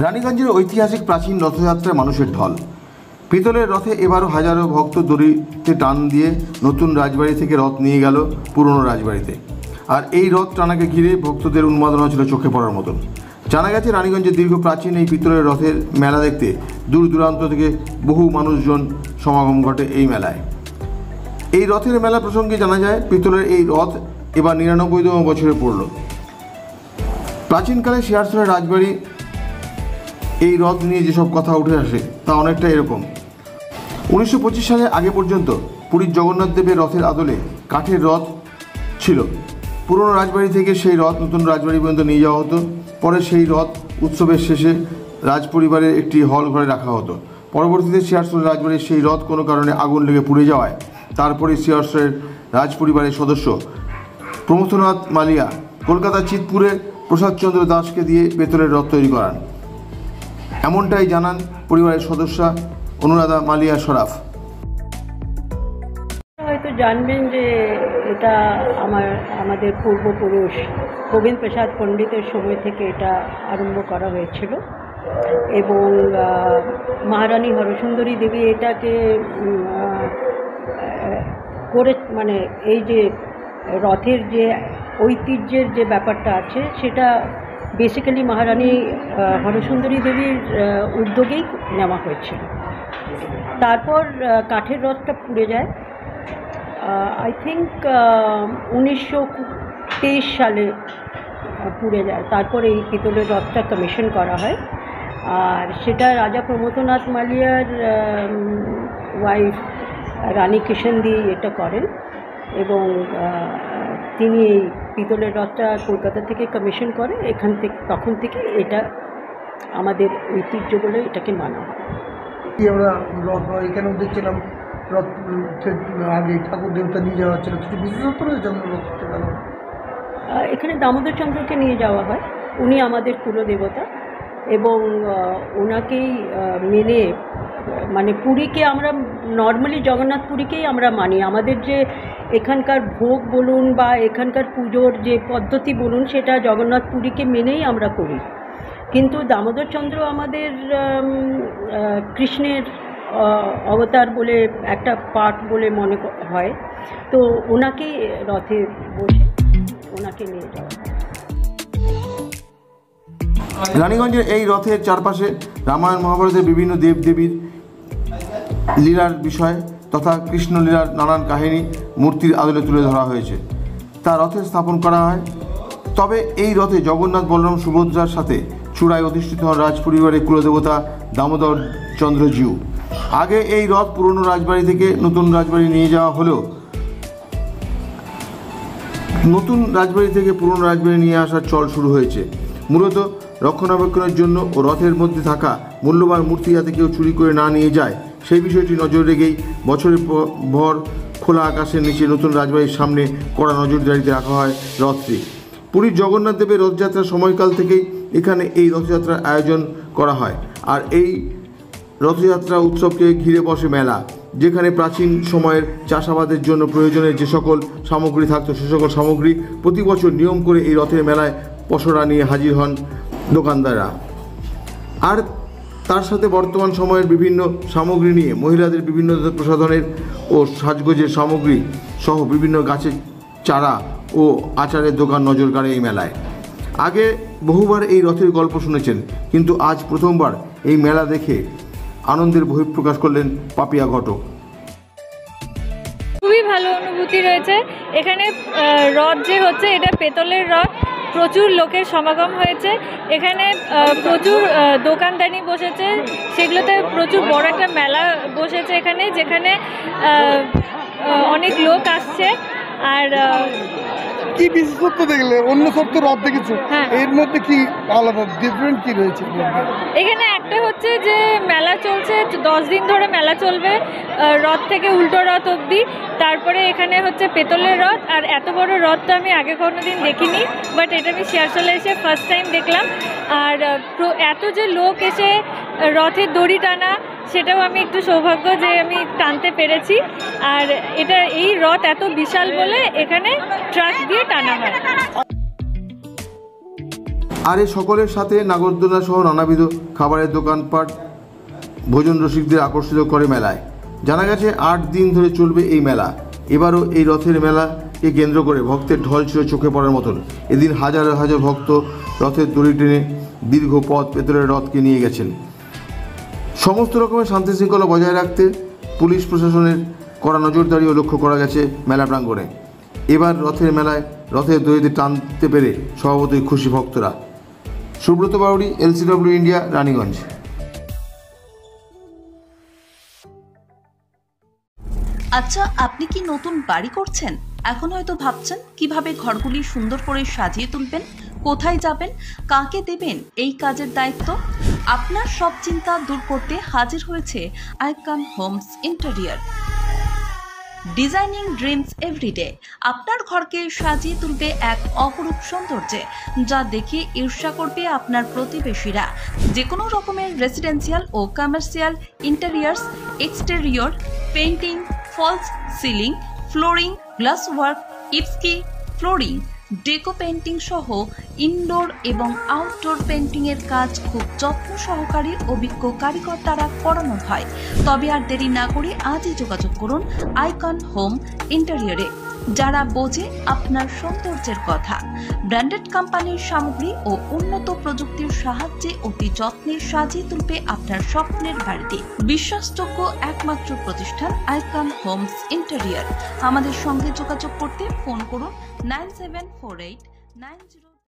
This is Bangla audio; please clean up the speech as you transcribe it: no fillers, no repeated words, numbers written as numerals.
রানীগঞ্জের ঐতিহাসিক প্রাচীন রথযাত্রায় মানুষের ঢল। পিতলের রথে এবারও হাজারো ভক্ত দড়িতে টান দিয়ে নতুন রাজবাড়ি থেকে রথ নিয়ে গেল পুরনো রাজবাড়িতে। আর এই রথ টানাকে ঘিরে ভক্তদের উন্মাদনা ছিল চোখে পড়ার মতন। জানা গেছে রানীগঞ্জের দীর্ঘ প্রাচীন এই পিতলের রথের মেলা দেখতে দূর দূরান্ত থেকে বহু মানুষজন সমাগম ঘটে এই মেলায়। এই রথের মেলা প্রসঙ্গে জানা যায়, পিতলের এই রথ এবার ৯৯তম বছরে পড়ল। প্রাচীনকালে শিয়ারসোলের রাজবাড়ি এই রথ নিয়ে যেসব কথা উঠে আসে তা অনেকটা এরকম। ১৯২৫ সালে আগে পর্যন্ত পুরীর জগন্নাথ দেবের রথের আদলে কাঠের রথ ছিল। পুরনো রাজবাড়ি থেকে সেই রথ নতুন রাজবাড়ি পর্যন্ত নিয়ে যাওয়া হতো। পরে সেই রথ উৎসবের শেষে রাজপরিবারের একটি হল ঘরে রাখা হতো। পরবর্তীতে শিয়ারসোলের রাজবাড়ির সেই রথ কোনো কারণে আগুন লেগে পুড়ে যাওয়ায় তারপরে শিয়ারসোলের রাজপরিবারের সদস্য প্রমথনাথ মালিয়া কলকাতার চিতপুরে প্রসাদচন্দ্র দাসকে দিয়ে পেতলের রথ তৈরি করান। এমনটাই জানান পরিবারের সদস্যা অনুরাধা মালিয়া সরাফ। হয়তো জানবেন যে এটা আমাদের পূর্বপুরুষ গোবিন্দ প্রসাদ পণ্ডিতের সময় থেকে এটা আরম্ভ করা হয়েছিল এবং মহারানী হরসুন্দরী দেবী এটাকে করে এই যে রথের যে ঐতিহ্যের যে ব্যাপারটা আছে সেটা বেসিক্যালি মহারানী হরসুন্দরী দেবীর উদ্যোগেই নেওয়া হয়েছিল। তারপর কাঠের রথটা পুড়ে যায়, আই থিঙ্ক ১৯২৩ সালে পুড়ে যায়। তারপর এই পিতলের রথটা কমিশন করা হয়, আর সেটা রাজা প্রমথনাথ মালিয়ার ওয়াইফ রানী কিষেণদি এটা করেন এবং তিনি এই পিতলের রথটা কলকাতা থেকে কমিশন করে। তখন থেকে এটা আমাদের ঐতিহ্য বলে এটাকে মানা হয়। আমরা রথ এখানেও দেখছিলাম রথ আগে ঠাকুর দেবতা নিয়ে যাওয়া হচ্ছিল, কিছু বিশেষত্ব রয়েছে রথটা কেন? এখানে দামোদর চন্দ্রকে নিয়ে যাওয়া হয়, উনি আমাদের কুলদেবতা এবং ওনাকেই মেনে পুরীকে আমরা নর্মালি জগন্নাথ পুরীকেই আমরা মানি। আমাদের যে এখানকার ভোগ বলুন বা এখানকার পুজোর যে পদ্ধতি বলুন সেটা জগন্নাথ পুরীকে মেনেই আমরা করি, কিন্তু দামোদর চন্দ্র আমাদের কৃষ্ণের অবতার বলে একটা পার্ট বলে মনে হয়, তো ওনাকেই রথে বসে ওনাকে নিয়ে যাওয়া হয়। রানীগঞ্জের এই রথের চারপাশে রামায়ণ মহাভারতের বিভিন্ন দেবদেবীর লীলার বিষয় তথা কৃষ্ণলীলার নানান কাহিনী মূর্তির আদলে তুলে ধরা হয়েছে, তা রথে স্থাপন করা হয়। তবে এই রথে জগন্নাথ বলরাম সুভদ্রার সাথে চূড়ায় অধিষ্ঠিত হন রাজপরিবারের কুলদেবতা দামোদর চন্দ্রজিউ। আগে এই রথ পুরনো রাজবাড়ি থেকে নতুন রাজবাড়ি নিয়ে যাওয়া হলেও নতুন রাজবাড়ি থেকে পুরনো রাজবাড়ি নিয়ে আসার চল শুরু হয়েছে, মূলত রক্ষণাবেক্ষণের জন্য ও রথের মধ্যে থাকা মূল্যবান মূর্তি যাতে কেউ চুরি করে না নিয়ে যায় সেই বিষয়টি নজর রেখেই বছরের ভর খোলা আকাশের নিচে নতুন রাজবাড়ির সামনে কড়া নজরদারিতে রাখা হয় রথটি। পুরীর জগন্নাথ দেবের রথযাত্রার সময়কাল থেকেই এখানে এই রথযাত্রার আয়োজন করা হয়, আর এই রথযাত্রা উৎসবকে ঘিরে বসে মেলা, যেখানে প্রাচীন সময়ের চাষাবাদের জন্য প্রয়োজনের যে সকল সামগ্রী থাকতো সে সকল সামগ্রী প্রতি বছর নিয়ম করে এই রথের মেলায় পসরা নিয়ে হাজির হন দোকানদাররা। আর তার সাথে বর্তমান সময়ের বিভিন্ন সামগ্রী নিয়ে মহিলাদের বিভিন্ন প্রসাধনের ও সাজগোজের সামগ্রী সহ বিভিন্ন গাছের চারা ও আচারের দোকান নজর কাড়ে এই মেলায়। আগে বহুবার এই রথের গল্প শুনেছেন, কিন্তু আজ প্রথমবার এই মেলা দেখে আনন্দের বহিঃপ্রকাশ করলেন পাপিয়া ঘটক। খুবই ভালো অনুভূতি রয়েছে এখানে। রথ যে হচ্ছে এটা পেতলের রথ, প্রচুর লোকের সমাগম হয়েছে এখানে, প্রচুর দোকানদানি বসেছে, সেগুলোতে প্রচুর বড় একটা মেলা বসেছে এখানে, যেখানে অনেক লোক আসছে। আর কি বিশেষত্ব দেখলে? অন্য সব তো রথ দেখেছো, এর মধ্যে কি আলাদা ডিফারেন্ট কি রয়েছে এখানে? একটা হচ্ছে যে মেলা চলছে 10 দিন ধরে মেলা চলবে, রথ থেকে উল্টো রথ অবধি। তারপরে এখানে হচ্ছে পেতলের রথ, আর এত বড় রথ তো আমি আগে কোনোদিন দেখিনি, বাট এটা আমি শিয়ারসোলে এসে ফার্স্ট টাইম দেখলাম। আর এত যে লোক এসে রথের দড়ি টানা, সেটাও আমি একটু সৌভাগ্য যে আমি টানতে পেরেছি। আর এটা এই রথ এত বিশাল বলে এখানে ট্রাক দিয়ে টানা হয়। আর এই সকলের সাথে নাগরদোলা সহ নানাবিধ খাবারের দোকানপাট ভোজন রসিকদের আকর্ষিত করে মেলায়। জানা গেছে 8 দিন ধরে চলবে এই মেলা। এবারও এই রথের মেলাকে কেন্দ্র করে ভক্তের ঢল ছিল চোখে পড়ার মতন। এদিন হাজার হাজার ভক্ত রথের দড়ি টেনে দীর্ঘ পথ পেতলের রথকে নিয়ে গেছেন। সমস্ত রকমের শান্তি শৃঙ্খলা বজায় রাখতে পুলিশ প্রশাসনের কড়া নজরদারিও লক্ষ্য করা গেছে মেলা প্রাঙ্গণে। এবার রথের মেলায় রথের দড়িতে টানতে পেরে স্বভাবতই খুশি ভক্তরা। Subrata Bauri, LCW India, Raniganj. আচ্ছা, আপনি কি নতুন বাড়ি করছেন? এখন হয়তো ভাবছেন কিভাবে ঘরগুলি সুন্দর করে সাজিয়ে তুলবেন, কোথায় যাবেন, কাকে দেবেন এই কাজের দায়িত্ব। আপনার সব চিন্তা দূর করতে হাজির হয়েছে icon homes interior. Designing dreams everyday আপনার ঘরকে সাজিয়ে তুলবে এক অপরূপ সৌন্দর্যে, যা দেখে ঈর্ষা করবে আপনার প্রতিবেশীরা। যে কোনো রকমের রেসিডেন্সিয়াল ও commercial interiors, exterior, painting, false ceiling, flooring, glass work, ইপস্কি ফ্লোরিং, ডেকো পেইন্টিং সহ ইনডোর এবং আউটডোর পেইন্টিং এর কাজ খুব যত্ন সহকারে অভিজ্ঞ কারিগর দ্বারা করানো হয়। তবে আর দেরি না করে আজই যোগাযোগ করুন আইকন হোম ইন্টেরিয়রে, যারা বোঝে আপনার সৌন্দর্যের কথা। ব্র্যান্ডেড কোম্পানির সামগ্রী ও উন্নত প্রযুক্তির সাহায্যে অতি যত্নে সাজিয়ে তুলবে আপনার স্বপ্নের বাড়িতে। বিশ্বাসযোগ্য একমাত্র প্রতিষ্ঠান আইকন হোমস ইন্টেরিয়র। আমাদের সঙ্গে যোগাযোগ করতে ফোন করুন 974890